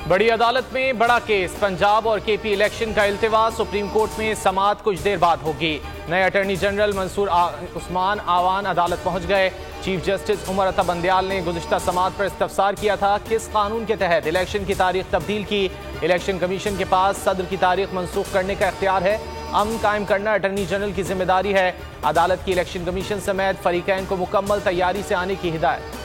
बड़ी अदालत में बड़ा केस, पंजाब और केपी इलेक्शन का इल्तिवा, सुप्रीम कोर्ट में समाअत कुछ देर बाद होगी। नए अटॉर्नी जनरल मंसूर उस्मान आवान अदालत पहुंच गए। चीफ जस्टिस उमर अता बंदयाल ने गुज़िश्ता समाअत पर इस्तफसार किया था, किस कानून के तहत इलेक्शन की तारीख तब्दील की। इलेक्शन कमीशन के पास सदर की तारीख मनसूख करने का इख्तियार है, अमन कायम करना अटॉर्नी जनरल की जिम्मेदारी है। अदालत की इलेक्शन कमीशन समेत फरीकैन को मुकम्मल तैयारी से आने की हिदायत।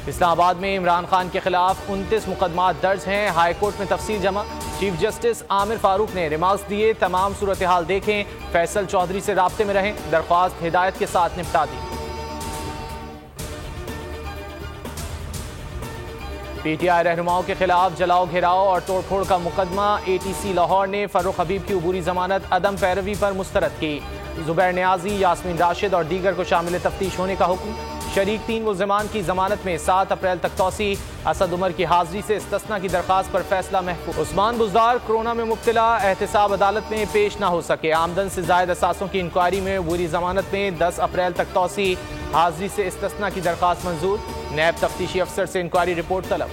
इस्लामाबाद में इमरान खान के खिलाफ 29 मुकदमात दर्ज हैं, हाई कोर्ट में तफसील जमा। चीफ जस्टिस आमिर फारूक ने रिमार्क्स दिए, तमाम सूरत हाल देखें, फैसल चौधरी से राब्ते में रहें, दरख्वास्त हिदायत के साथ निपटा दी। पीटीआई रहनुमाओं के खिलाफ जलाओ घेराव और तोड़फोड़ का मुकदमा, एटीसी लाहौर ने फर्रुख हबीब की अबूरी जमानत अदम पैरवी पर मुस्तरद की। जुबैर नियाजी, यास्मीन राशिद और दीगर को शामिल तफ्तीश होने का हुक्म। शरीक 3 मुल्ज़िमान की जमानत में 7 अप्रैल तक तौसी। असद उमर की हाजिरी से इस्तिस्ना की दरखास्त पर फैसला महफूज। उस्मान बुज़दार कोरोना में मुब्तला, एहतसाब अदालत में पेश न हो सके। आमदन से जायद असासों की इंक्वायरी में अबूरी जमानत में 10 अप्रैल तक तौसी। हाजिरी से इस्तिस्ना की दरखास्त मंजूर। नैब तफ्तीशी अफसर से इंक्वायरी रिपोर्ट तलब।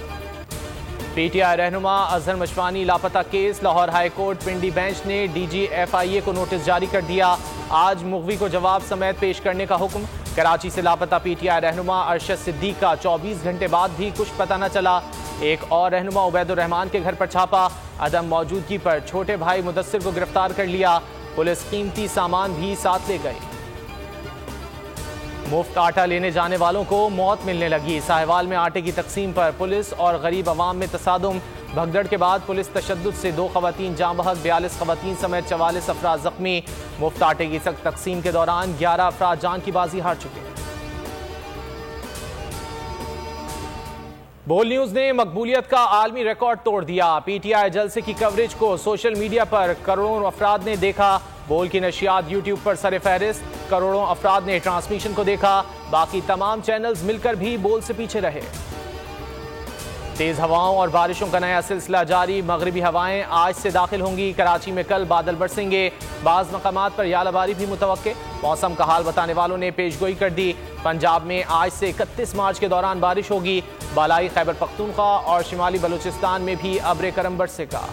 पीटीआई रहनुमा अजहर मशवानी लापता केस, लाहौर हाई कोर्ट पिंडी बेंच ने DGFIA को नोटिस जारी कर दिया। आज मुगवी को जवाब समेत पेश करने का हुक्म। कराची से लापता पीटीआई रहनुमा अरशद सिद्दीक का 24 घंटे बाद भी कुछ पता न चला। एक और रहनुमा उबैदुर रहमान के घर पर छापा, अदम मौजूदगी पर छोटे भाई मुदस्सिर को गिरफ्तार कर लिया। पुलिस कीमती सामान भी साथ ले गई। मुफ्त आटा लेने जाने वालों को मौत मिलने लगी। साहिवाल में आटे की तकसीम पर पुलिस और गरीब अवाम में तसादुम। भगदड़ के बाद पुलिस तशद्दुद से 2 खवातीन जाँ बहक, 42 खवातीन समेत 44 अफराद जख्मी। मुफ्त आटे की तकसीम के दौरान 11 अफराद जान की बाजी हार चुके हैं। बोल न्यूज ने मकबूलियत का आलमी रिकॉर्ड तोड़ दिया। पीटीआई जलसे की कवरेज को सोशल मीडिया पर करोड़ों अफराद ने देखा। बोल की नशियात यूट्यूब पर सरे फहरिस्त, करोड़ों अफराद ने ट्रांसमिशन को देखा। बाकी तमाम चैनल्स मिलकर भी बोल से पीछे रहे। तेज हवाओं और बारिशों का नया सिलसिला जारी। मगरिबी हवाएं आज से दाखिल होंगी। कराची में कल बादल बरसेंगे, बाज़ मकामात पर यालाबारी भी मुतवक्के। मौसम का हाल बताने वालों ने पेशगोई कर दी। पंजाब में आज से 31 मार्च के दौरान बारिश होगी। बालाई खैबर पख्तूनख्वा और शिमाली बलूचिस्तान में भी अब्र करम बरसेगा।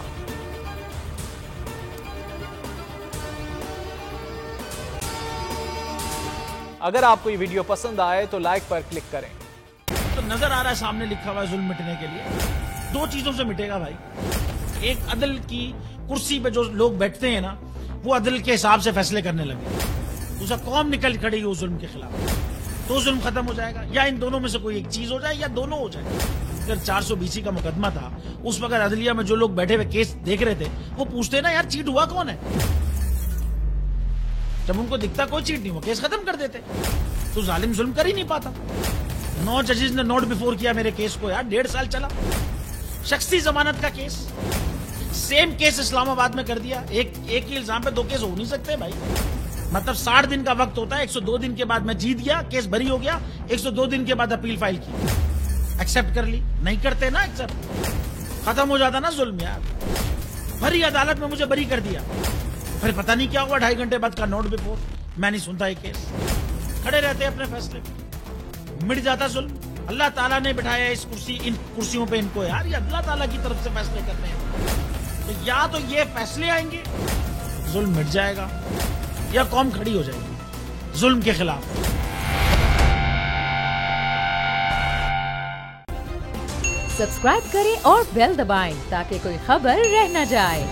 अगर आपको ये वीडियो पसंद आए तो लाइक पर क्लिक करें। तो नजर आ रहा है सामने लिखा हुआ है जुल्म मिटने के लिए 2 चीजों से मिटेगा भाई। एक, अदल की कुर्सी पे जो लोग बैठते हैं ना, वो अदल के हिसाब से फैसले करने लगे। दूसरा, कौम निकल खड़ी हो जुल्म के खिलाफ, तो जुल्म खत्म हो जाएगा। या इन दोनों में से कोई एक चीज हो जाए या दोनों हो जाए। अगर 420 का मुकदमा था, उस वक्त अदलिया में जो लोग बैठे हुए केस देख रहे थे, वो पूछते ना यार चीट हुआ कौन है। जब उनको दिखता कोई चीट नहीं, वो केस खत्म कर देते। तो जालिम जुल्म कर ही नहीं पाता। 9 जजेस ने नोट बिफोर किया मेरे केस को यार, 1.5 साल चला। शख्सी जमानत का केस, सेम केस इस्लामाबाद में कर दिया। एक ही इल्जाम पे 2 केस हो नहीं सकते भाई। मतलब 60 दिन का वक्त होता है। 102 दिन के बाद मैं जीत गया, केस बरी हो गया। 102 दिन के बाद अपील फाइल की, एक्सेप्ट कर ली। नहीं करते ना एक्सेप्ट, खत्म हो जाता ना जुल्म यार। भरी अदालत में मुझे बरी कर दिया, फिर पता नहीं क्या हुआ 2.5 घंटे बाद का नोट बिफोर। मैं नहीं सुनता ये केस, खड़े रहते अपने फैसले पे, मिट जाता जुल्म। अल्लाह ताला ने बिठाया इस कुर्सी, इन कुर्सियों पे इनको यार, ये अल्लाह ताला की तरफ से फैसले करने हैं। तो या तो ये फैसले आएंगे, जुल्म मिट जाएगा, या कौम खड़ी हो जाएगी जुल्म के खिलाफ। सब्सक्राइब करें और बेल दबाएं ताकि कोई खबर रह न जाए।